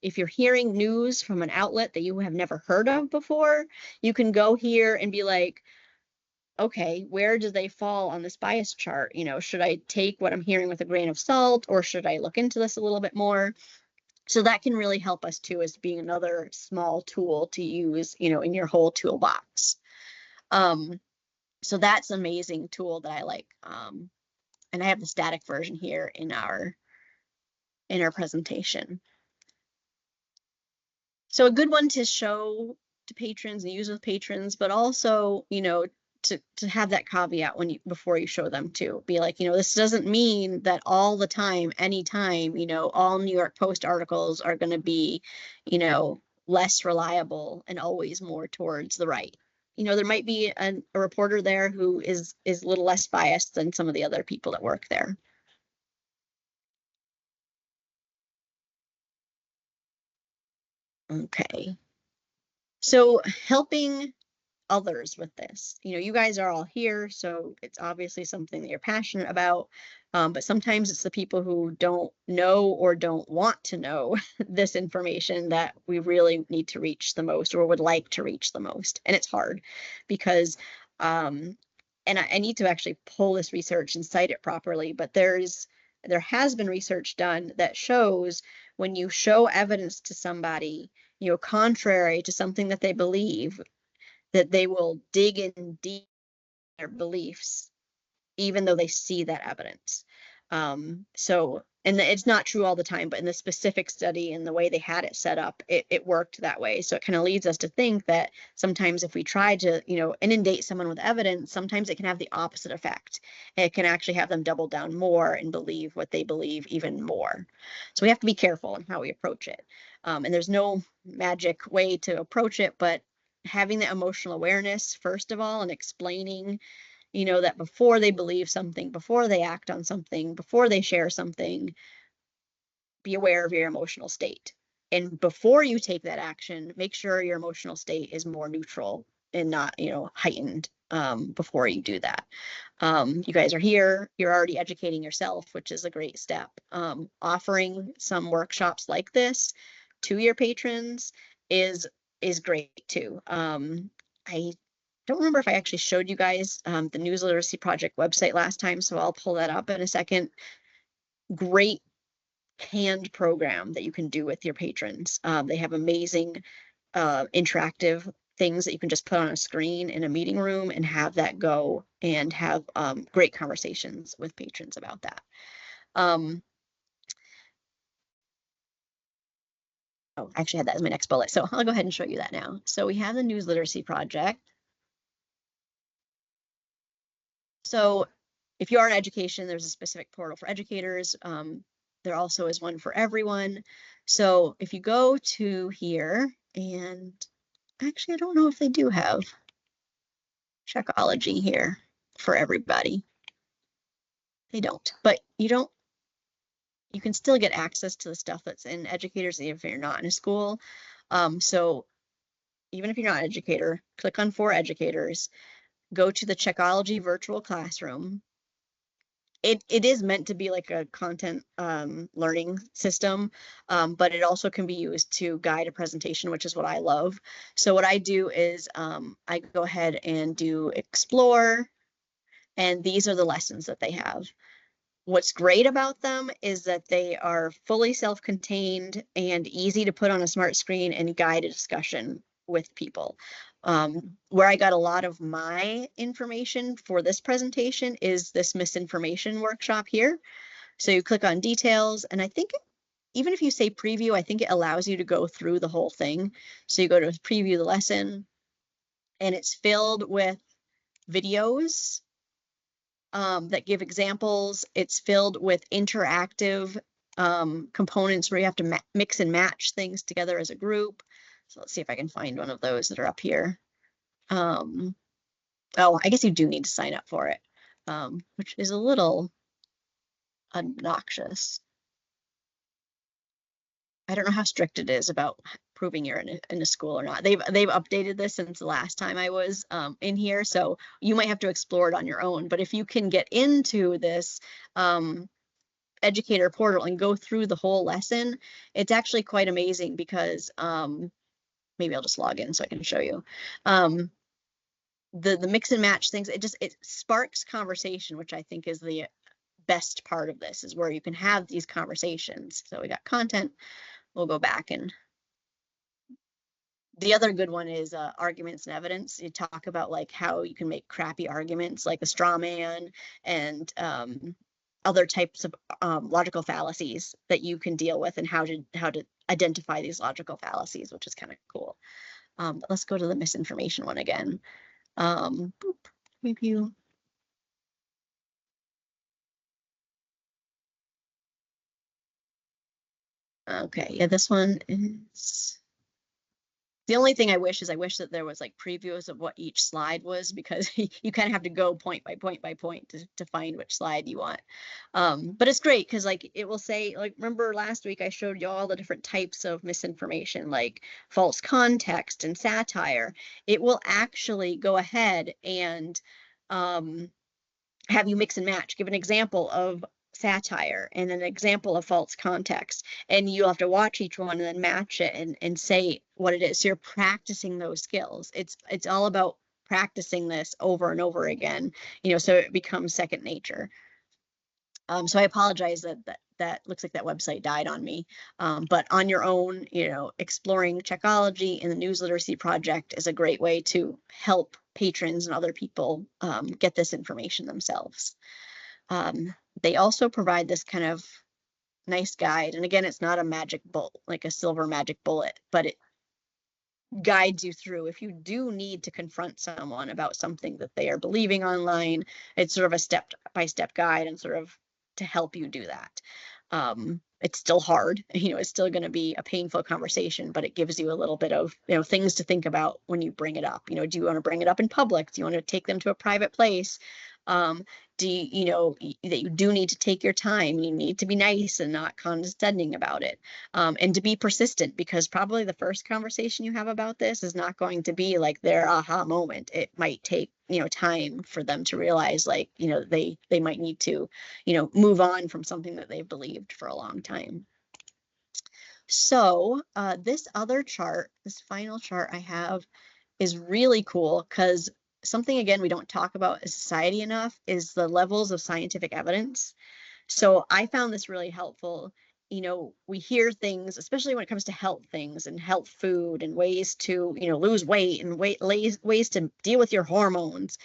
[SPEAKER 1] If you're hearing news from an outlet that you have never heard of before, you can go here and be like, okay, where do they fall on this bias chart? Should I take what I'm hearing with a grain of salt, or should I look into this a little bit more? So that can really help us too, as being another small tool to use, in your whole toolbox. So that's an amazing tool that I like. And I have the static version here in our presentation. So a good one to show to patrons and use with patrons, but also, you know, to have that caveat before you show them too. Be like, you know, this doesn't mean that all the time, anytime, you know, all New York Post articles are going to be, you know, less reliable and always more towards the right. You know, there might be a reporter there who is a little less biased than some of the other people that work there. Okay. So helping others with this. You know, you guys are all here, so it's obviously something that you're passionate about. But sometimes it's the people who don't know or don't want to know this information that we really need to reach the most, or would like to reach the most. And it's hard because, and I need to actually pull this research and cite it properly, but there has been research done that shows when you show evidence to somebody, you know, contrary to something that they believe, that they will dig in deep in their beliefs, even though they see that evidence. So, and it's not true all the time, but in the specific study and the way they had it set up, it worked that way. So it kind of leads us to think that sometimes if we try to, you know, inundate someone with evidence, sometimes it can have the opposite effect. It can actually have them double down more and believe what they believe even more. So we have to be careful in how we approach it. And there's no magic way to approach it, but having the emotional awareness, first of all, and explaining, you know, that before they believe something, before they act on something, before they share something, be aware of your emotional state. And before you take that action, make sure your emotional state is more neutral and not, you know, heightened before you do that. You guys are here, you're already educating yourself, which is a great step. Offering some workshops like this to your patrons is great too. I don't remember if I actually showed you guys the News Literacy Project website last time, so I'll pull that up in a second. Great canned program that you can do with your patrons. They have amazing interactive things that you can just put on a screen in a meeting room and have that go and have great conversations with patrons about that. Oh, I actually had that as my next bullet, so I'll go ahead and show you that now. So we have the News Literacy Project. So if you are in education, there's a specific portal for educators. There also is one for everyone. So if you go to here, and actually, I don't know if they do have Checkology here for everybody. They don't, but you can still get access to the stuff that's in educators if you're not in a school. So even if you're not an educator, click on For Educators, go to the Checkology virtual classroom. It is meant to be like a content learning system, but it also can be used to guide a presentation, which is what I love. So what I do is I go ahead and do Explore, and these are the lessons that they have. What's great about them is that they are fully self-contained and easy to put on a smart screen and guide a discussion with people. Where I got a lot of my information for this presentation is this misinformation workshop here. So you click on details, and I think even if you say preview, I think it allows you to go through the whole thing. So you go to preview the lesson, and it's filled with videos that give examples. It's filled with interactive components where you have to mix and match things together as a group. So let's see if I can find one of those that are up here. Oh, I guess you do need to sign up for it, which is a little obnoxious. I don't know how strict it is about proving you're in a school or not. They've updated this since the last time I was in here, so you might have to explore it on your own. But if you can get into this educator portal and go through the whole lesson, it's actually quite amazing because maybe I'll just log in so I can show you. The mix and match things, it sparks conversation, which I think is the best part of this, is where you can have these conversations. So we got content. We'll go back, and the other good one is arguments and evidence. You talk about like how you can make crappy arguments like a straw man and other types of logical fallacies that you can deal with, and how to identify these logical fallacies, which is kind of cool. Let's go to the misinformation one again. Boop, review. Okay, yeah, this one is. The only thing I wish that there was like previews of what each slide was, because you kind of have to go point by point by point to find which slide you want. But it's great because like it will say, like, remember last week I showed you all the different types of misinformation, like false context and satire. It will actually go ahead and have you mix and match, give an example of satire and an example of false context, and you'll have to watch each one and then match it and say what it is. So you're practicing those skills. It's all about practicing this over and over again, so it becomes second nature. So I apologize that looks like that website died on me. But on your own, exploring Checkology and the News Literacy Project is a great way to help patrons and other people get this information themselves. They also provide this kind of nice guide. And again, it's not a magic bullet, like a silver magic bullet, but it guides you through. If you do need to confront someone about something that they are believing online, it's sort of a step-by-step guide and sort of to help you do that. It's still hard, it's still going to be a painful conversation, but it gives you a little bit of, things to think about when you bring it up. Do you want to bring it up in public? Do you want to take them to a private place? Do you, that you do need to take your time? You need to be nice and not condescending about it, and to be persistent, because probably the first conversation you have about this is not going to be like their aha moment. It might take time for them to realize, like, they might need to move on from something that they've believed for a long time. So this other chart, this final chart I have, is really cool because something, again, we don't talk about as society enough is the levels of scientific evidence. So I found this really helpful. We hear things, especially when it comes to health things and health food and ways to, lose weight and ways to deal with your hormones.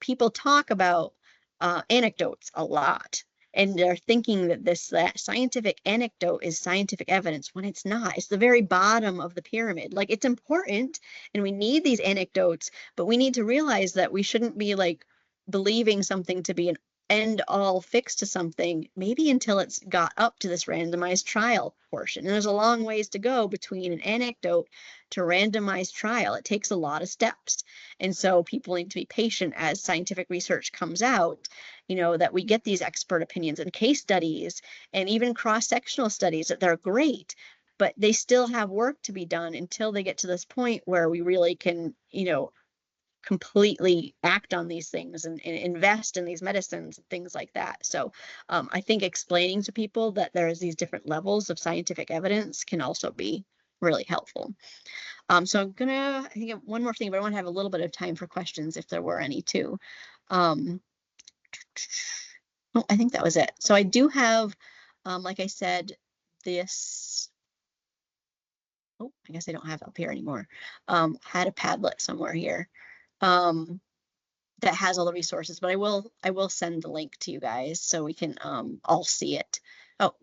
[SPEAKER 1] People talk about anecdotes a lot, and they're thinking that that scientific anecdote is scientific evidence, when it's not. It's the very bottom of the pyramid. Like, it's important and we need these anecdotes, but we need to realize that we shouldn't be like believing something to be an end all fix to something, maybe until it's got up to this randomized trial portion. And there's a long ways to go between an anecdote to randomized trial. It takes a lot of steps. And so people need to be patient as scientific research comes out, that we get these expert opinions and case studies and even cross-sectional studies that they're great, but they still have work to be done until they get to this point where we really can, completely act on these things and invest in these medicines and things like that. So I think explaining to people that there's these different levels of scientific evidence can also be really helpful. So I'm gonna, I think, one more thing, but I want to have a little bit of time for questions if there were any too. Oh, I think that was it. So I do have, like I said, this. Oh, I guess I don't have it up here anymore. Had a Padlet somewhere here. That has all the resources, but I will send the link to you guys so we can all see it. Oh,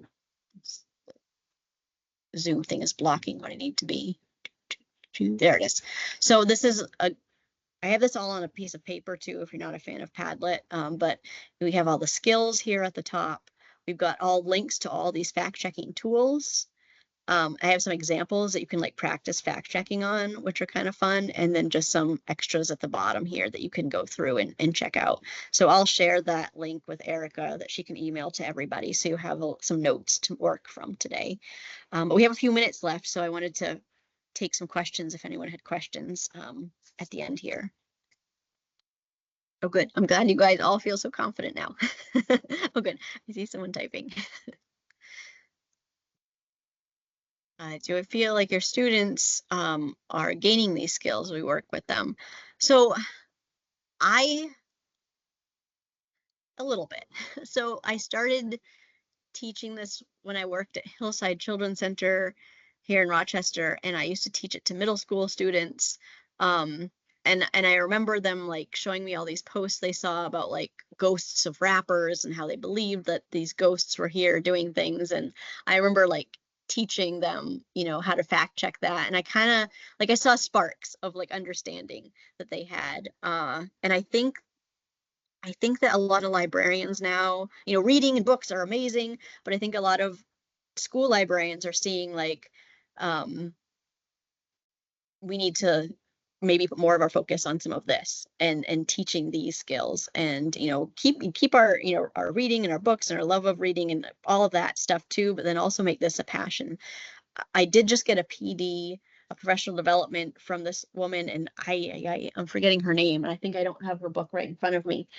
[SPEAKER 1] Zoom thing is blocking what I need to be. There it is. So this is I have this all on a piece of paper too, if you're not a fan of Padlet, but we have all the skills here at the top. We've got all links to all these fact-checking tools. I have some examples that you can like practice fact checking on, which are kind of fun, and then just some extras at the bottom here that you can go through and check out. So I'll share that link with Erica that she can email to everybody, so you have some notes to work from today. But we have a few minutes left, so I wanted to take some questions if anyone had questions at the end here. Oh, good. I'm glad you guys all feel so confident now. Oh, good. I see someone typing. Do you feel like your students are gaining these skills as we work with them? So a little bit. So I started teaching this when I worked at Hillside Children's Center here in Rochester, and I used to teach it to middle school students. And and I remember them like showing me all these posts they saw about like ghosts of rappers and how they believed that these ghosts were here doing things. And I remember like teaching them, you know, how to fact check that. And I kind of like I saw sparks of like understanding that they had. And I think that a lot of librarians now, you know, reading and books are amazing, but I think a lot of school librarians are seeing like we need to maybe put more of our focus on some of this and teaching these skills, and you know keep our, you know, our reading and our books and our love of reading and all of that stuff too, but then also make this a passion. I did just get a PD, a professional development, from this woman, and I'm forgetting her name, and I think I don't have her book right in front of me,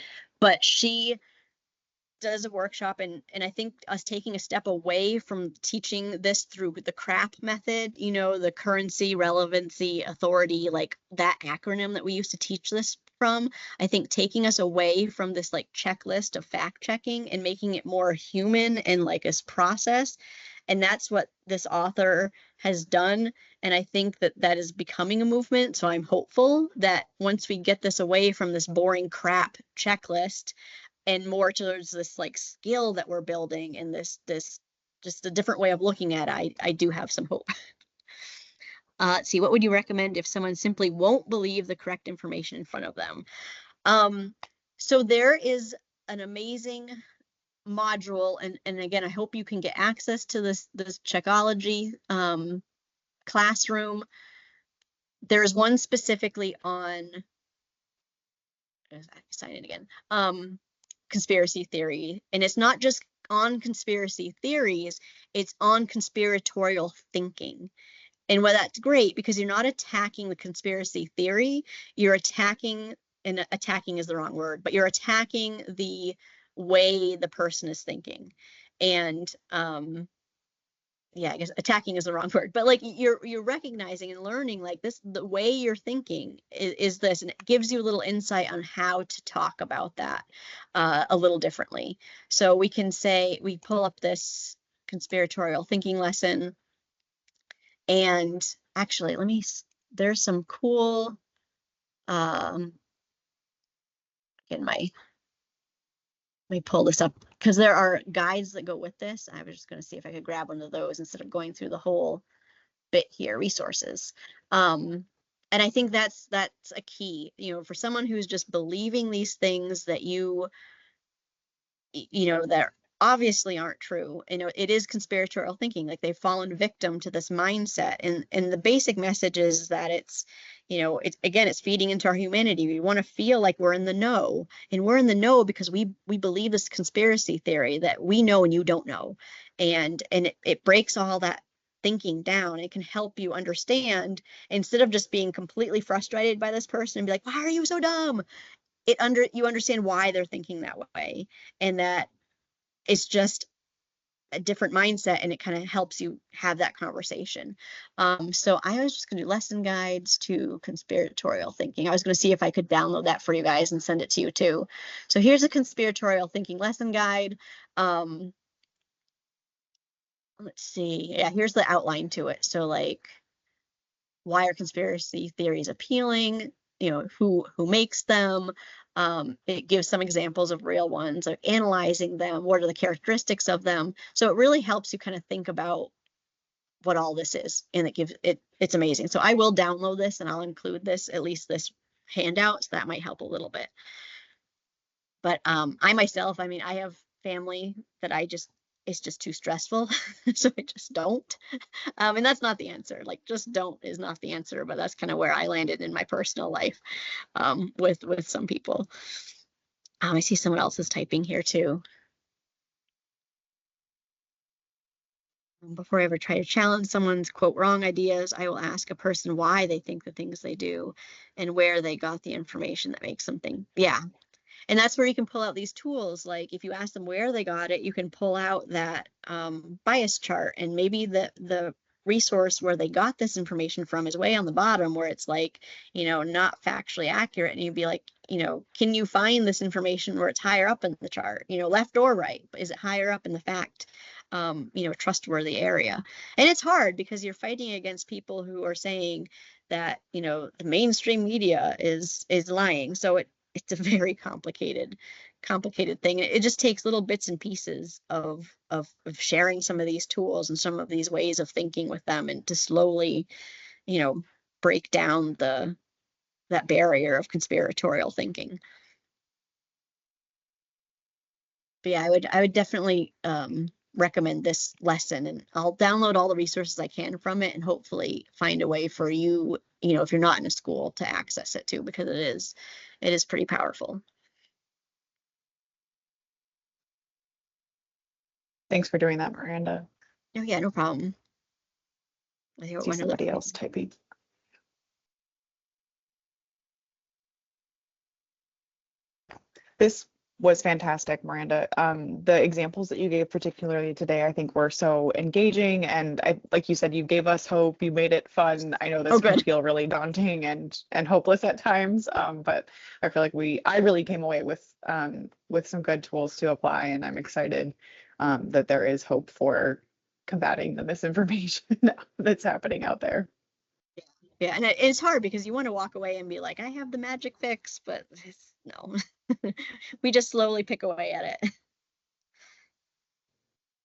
[SPEAKER 1] but she does a workshop, and I think us taking a step away from teaching this through the CRAP method, you know, the currency, relevancy, authority, like that acronym that we used to teach this from, I think taking us away from this like checklist of fact checking and making it more human and like a process. And that's what this author has done. And I think that that is becoming a movement. So I'm hopeful that once we get this away from this boring crap checklist and more towards this like skill that we're building and this just a different way of looking at it, I do have some hope. Let's see, what would you recommend if someone simply won't believe the correct information in front of them? So there is an amazing module, and again, I hope you can get access to this Checkology classroom. There's one specifically on, sign in again, conspiracy theory, and it's not just on conspiracy theories, it's on conspiratorial thinking. And well, that's great because you're not attacking the conspiracy theory, you're attacking, and attacking is the wrong word, but you're attacking the way the person is thinking. And yeah, I guess attacking is the wrong word, but like you're recognizing and learning like this, the way you're thinking is this, and it gives you a little insight on how to talk about that a little differently. So we can say, we pull up this conspiratorial thinking lesson, and actually there's some cool, again, let me pull this up because there are guides that go with this. I was just going to see if I could grab one of those instead of going through the whole bit here, resources. And I think that's a key, you know, for someone who's just believing these things that you know, that obviously aren't true. You know, it is conspiratorial thinking, like they've fallen victim to this mindset. And the basic message is that it's, you know, it's, again, it's feeding into our humanity. We want to feel like we're in the know, and we're in the know because we believe this conspiracy theory that we know and you don't know. And it breaks all that thinking down. It can help you understand, instead of just being completely frustrated by this person and be like, why are you so dumb? You understand why they're thinking that way, and that it's just a different mindset, and it kind of helps you have that conversation. So I was just going to do lesson guides to conspiratorial thinking. I was going to see if I could download that for you guys and send it to you too. So here's a conspiratorial thinking lesson guide. Let's see. Yeah, here's the outline to it. So like, why are conspiracy theories appealing? You know, who makes them? It gives some examples of real ones, of analyzing them. What are the characteristics of them? So it really helps you kind of think about what all this is, and it gives it's amazing. So I will download this and I'll include this, at least this handout, so that might help a little bit. But I myself, I mean, I have family that it's just too stressful. So I just don't. And that's not the answer. Like, just don't is not the answer, but that's kind of where I landed in my personal life with some people. I see someone else is typing here too. Before I ever try to challenge someone's quote wrong ideas, I will ask a person why they think the things they do and where they got the information that makes them think. Yeah. And that's where you can pull out these tools. Like if you ask them where they got it, you can pull out that bias chart, and maybe the resource where they got this information from is way on the bottom, where it's like, you know, not factually accurate. And you'd be like, you know, can you find this information where it's higher up in the chart, you know, left or right? Is it higher up in the fact, you know, trustworthy area? And it's hard because you're fighting against people who are saying that, you know, the mainstream media is lying. So it's a very complicated thing. It just takes little bits and pieces of sharing some of these tools and some of these ways of thinking with them, and to slowly, you know, break down that barrier of conspiratorial thinking. But yeah, I would definitely recommend this lesson, and I'll download all the resources I can from it, and hopefully find a way for you, you know, if you're not in a school, to access it too, because it is pretty powerful.
[SPEAKER 2] Thanks for doing that, Miranda.
[SPEAKER 1] Oh yeah, no problem. I think it
[SPEAKER 2] See
[SPEAKER 1] went
[SPEAKER 2] somebody else typing. This was fantastic, Miranda. The examples that you gave, particularly today, I think were so engaging, and like you said, you gave us hope. You made it fun. I know this can feel really daunting and hopeless at times, but I feel like I really came away with some good tools to apply, and I'm excited that there is hope for combating the misinformation that's happening out there.
[SPEAKER 1] Yeah, and it's hard because you want to walk away and be like, I have the magic fix, but no. We just slowly pick away at it.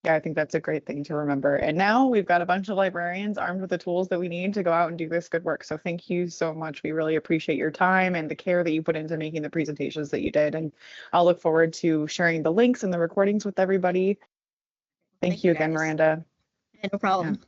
[SPEAKER 2] Yeah, I think that's a great thing to remember. And now we've got a bunch of librarians armed with the tools that we need to go out and do this good work. So thank you so much. We really appreciate your time and the care that you put into making the presentations that you did. And I'll look forward to sharing the links and the recordings with everybody. Thank you again,
[SPEAKER 1] guys.
[SPEAKER 2] Miranda.
[SPEAKER 1] Yeah, no problem.
[SPEAKER 2] Yeah.